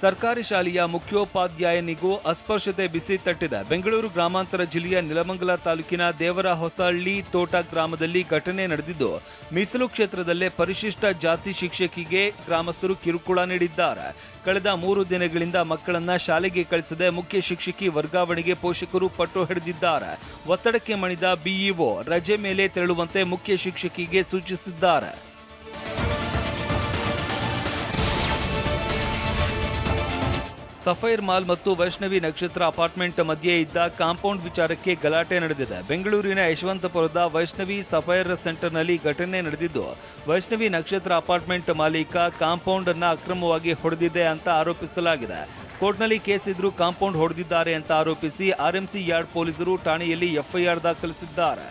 ಸರ್ಕಾರಿ ಶಾಲೆಯ ಮುಖ್ಯೋಪಾಧ್ಯಾಯನಿಗೂ ಅಸ್ಪೃಶ್ಯತೆ ಬಿಸಿ ತಟ್ಟಿದೆ. ಬೆಂಗಳೂರು ಗ್ರಾಮಾಂತರ ಜಿಲ್ಲೆಯ ನೆಲಮಂಗಲ ತಾಲೂಕಿನ ದೇವರಹೊಸಹಳ್ಳಿ ತೋಟ ಗ್ರಾಮದಲ್ಲಿ ಘಟನೆ ನಡೆದಿದ್ದು, ಮೀಸಲು ಕ್ಷೇತ್ರದಲ್ಲೇ ಪರಿಶಿಷ್ಟ ಜಾತಿ ಶಿಕ್ಷಕಿಗೆ ಗ್ರಾಮಸ್ಥರು ಕಿರುಕುಳ ನೀಡಿದ್ದಾರೆ. ಕಳೆದ 3 ದಿನಗಳಿಂದ ಮಕ್ಕಳನ್ನ ಶಾಲೆಗೆ ಕಳಿಸದೆ ಮುಖ್ಯ ಶಿಕ್ಷಕಿ ವರ್ಗಾವಣೆಗೆ ಪೋಷಕರು ಪಟ್ಟು ಹಿಡಿದಿದ್ದಾರೆ. ಒತ್ತಡಕ್ಕೆ ಮಣಿದ ಬಿಇಒ ರಜೆ ಮೇಲೆ ತೆರಳುವಂತೆ ಮುಖ್ಯ ಶಿಕ್ಷಕಿಗೆ ಸೂಚಿಸಿದ್ದಾರೆ. ಸಫೈರ್ ಮಾಲ್ ಮತ್ತು ವೈಷ್ಣವಿ ನಕ್ಷತ್ರ ಅಪಾರ್ಟ್ಮೆಂಟ್ ಮಧ್ಯೆ ಇದ್ದ ಕಾಂಪೌಂಡ್ ವಿಚಾರಕ್ಕೆ ಗಲಾಟೆ ನಡೆದಿದೆ. ಬೆಂಗಳೂರಿನ ಯಶವಂತಪುರದ ವೈಷ್ಣವಿ ಸಫೈರ್ ಸೆಂಟರ್ನಲ್ಲಿ ಘಟನೆ ನಡೆದಿದ್ದು, ವೈಷ್ಣವಿ ನಕ್ಷತ್ರ ಅಪಾರ್ಟ್ಮೆಂಟ್ ಮಾಲೀಕ ಕಾಂಪೌಂಡ್ ಅನ್ನು ಅಕ್ರಮವಾಗಿ ಹೊಡೆದಿದೆ ಅಂತ ಆರೋಪಿಸಲಾಗಿದೆ. ಕೋರ್ಟ್ನಲ್ಲಿ ಕೇಸ್ ಇದ್ರೂ ಕಾಂಪೌಂಡ್ ಹೊಡೆದಿದ್ದಾರೆ ಅಂತ ಆರೋಪಿಸಿ ಆರ್ಎಂಸಿ ಯಾರ್ಡ್ ಪೊಲೀಸರು ಠಾಣೆಯಲ್ಲಿ ಎಫ್ಐಆರ್ ದಾಖಲಿಸಿದ್ದಾರೆ.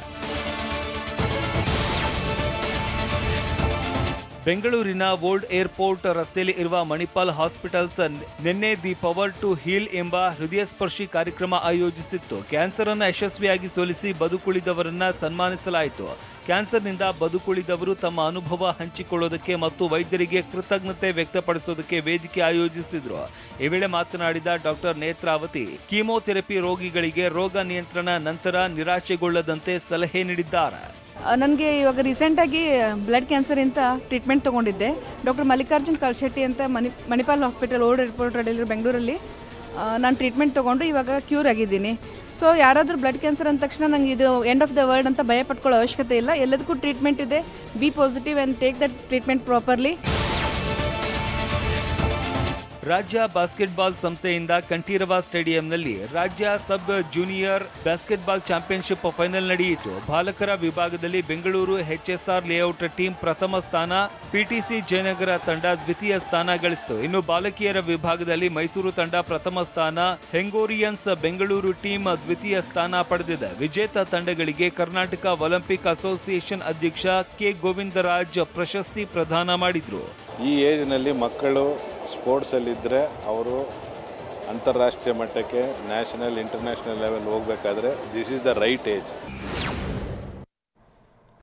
ಬೆಂಗಳೂರಿನ ಓಲ್ಡ್ ಏರ್ಪೋರ್ಟ್ ರಸ್ತೆಯಲ್ಲಿ ಇರುವ ಮಣಿಪಾಲ್ ಹಾಸ್ಪಿಟಲ್ಸ್ ನಿನ್ನೆ ದಿ ಪವರ್ ಟು ಹೀಲ್ ಎಂಬ ಹೃದಯಸ್ಪರ್ಶಿ ಕಾರ್ಯಕ್ರಮ ಆಯೋಜಿಸಿತ್ತು. ಕ್ಯಾನ್ಸರ್ ಅನ್ನು ಯಶಸ್ವಿಯಾಗಿ ಸೋಲಿಸಿ ಬದುಕುಳಿದವರನ್ನ ಸನ್ಮಾನಿಸಲಾಯಿತು. ಕ್ಯಾನ್ಸರ್ನಿಂದ ಬದುಕುಳಿದವರು ತಮ್ಮ ಅನುಭವ ಹಂಚಿಕೊಳ್ಳೋದಕ್ಕೆ ಮತ್ತು ವೈದ್ಯರಿಗೆ ಕೃತಜ್ಞತೆ ವ್ಯಕ್ತಪಡಿಸೋದಕ್ಕೆ ವೇದಿಕೆ ಆಯೋಜಿಸಿದ್ರು. ಈ ವೇಳೆ ಮಾತನಾಡಿದ ಡಾಕ್ಟರ್ ನೇತ್ರಾವತಿ, ಕೀಮೋಥೆರಪಿ ರೋಗಿಗಳಿಗೆ ರೋಗ ನಿಯಂತ್ರಣ ನಂತರ ನಿರಾಶೆಗೊಳ್ಳದಂತೆ ಸಲಹೆ ನೀಡಿದ್ದಾರೆ. ನನಗೆ ಇವಾಗ ರೀಸೆಂಟಾಗಿ ಬ್ಲಡ್ ಕ್ಯಾನ್ಸರ್ ಅಂತ ಟ್ರೀಟ್ಮೆಂಟ್ ತೊಗೊಂಡಿದ್ದೆ. ಡಾಕ್ಟರ್ ಮಲ್ಲಿಕಾರ್ಜುನ್ ಕಲ್ಶೆಟ್ಟಿ ಅಂತ ಮಣಿಪಾಲ್ ಹಾಸ್ಪಿಟಲ್ ಓಲ್ಡ್ ಏರ್ಪೋರ್ಟ್ ರೋಡಲ್ಲಿ ಬೆಂಗಳೂರಲ್ಲಿ ನಾನು ಟ್ರೀಟ್ಮೆಂಟ್ ತೊಗೊಂಡು ಇವಾಗ ಕ್ಯೂರ್ ಆಗಿದ್ದೀನಿ. ಸೊ ಯಾರಾದರೂ ಬ್ಲಡ್ ಕ್ಯಾನ್ಸರ್ ಅಂದ ತಕ್ಷಣ ನನಗೆ ಇದು ಎಂಡ್ ಆಫ್ ದ ವರ್ಲ್ಡ್ ಅಂತ ಭಯ ಪಟ್ಕೊಳ್ಳೋ ಅವಶ್ಯಕತೆ ಇಲ್ಲ. ಎಲ್ಲದಕ್ಕೂ ಟ್ರೀಟ್ಮೆಂಟ್ ಇದೆ. B positive and take that treatment properly. ರಾಜ್ಯ ಬಾಸ್ಕೆಟ್ಬಾಲ್ ಸಂಸ್ಥೆಯಿಂದ ಕಂಠೀರವ ಸ್ಟೇಡಿಯಂನಲ್ಲಿ ರಾಜ್ಯ ಸಬ್ ಜೂನಿಯರ್ ಬಾಸ್ಕೆಟ್ಬಾಲ್ ಚಾಂಪಿಯನ್ಶಿಪ್ ಫೈನಲ್ ನಡೆಯಿತು. ಬಾಲಕರ ವಿಭಾಗದಲ್ಲಿ ಬೆಂಗಳೂರು ಎಚ್ಎಸ್ಆರ್ ಲೇಔಟ್ ಟೀಮ್ ಪ್ರಥಮ ಸ್ಥಾನ, ಪಿಟಿಸಿ ಜಯನಗರ ತಂಡ ದ್ವಿತೀಯ ಸ್ಥಾನ ಗಳಿಸಿತು. ಇನ್ನು ಬಾಲಕಿಯರ ವಿಭಾಗದಲ್ಲಿ ಮೈಸೂರು ತಂಡ ಪ್ರಥಮ ಸ್ಥಾನ, ಹೆಂಗೋರಿಯನ್ಸ್ ಬೆಂಗಳೂರು ಟೀಮ್ ದ್ವಿತೀಯ ಸ್ಥಾನ ಪಡೆದಿದೆ. ವಿಜೇತ ತಂಡಗಳಿಗೆ ಕರ್ನಾಟಕ ಒಲಿಂಪಿಕ್ ಅಸೋಸಿಯೇಷನ್ ಅಧ್ಯಕ್ಷ ಕೆ ಗೋವಿಂದರಾಜ್ ಪ್ರಶಸ್ತಿ ಪ್ರದಾನ ಮಾಡಿದ್ರು. ಈ ಏಜ್ನಲ್ಲಿ ಮಕ್ಕಳು ಸ್ಪೋರ್ಟ್ಸಲ್ಲಿದ್ದರೆ ಅವರು ಅಂತಾರಾಷ್ಟ್ರೀಯ ಮಟ್ಟಕ್ಕೆ ನ್ಯಾಷನಲ್ ಇಂಟರ್ನ್ಯಾಷನಲ್ ಲೆವೆಲ್ ಹೋಗಬೇಕಾದ್ರೆ this is the right age.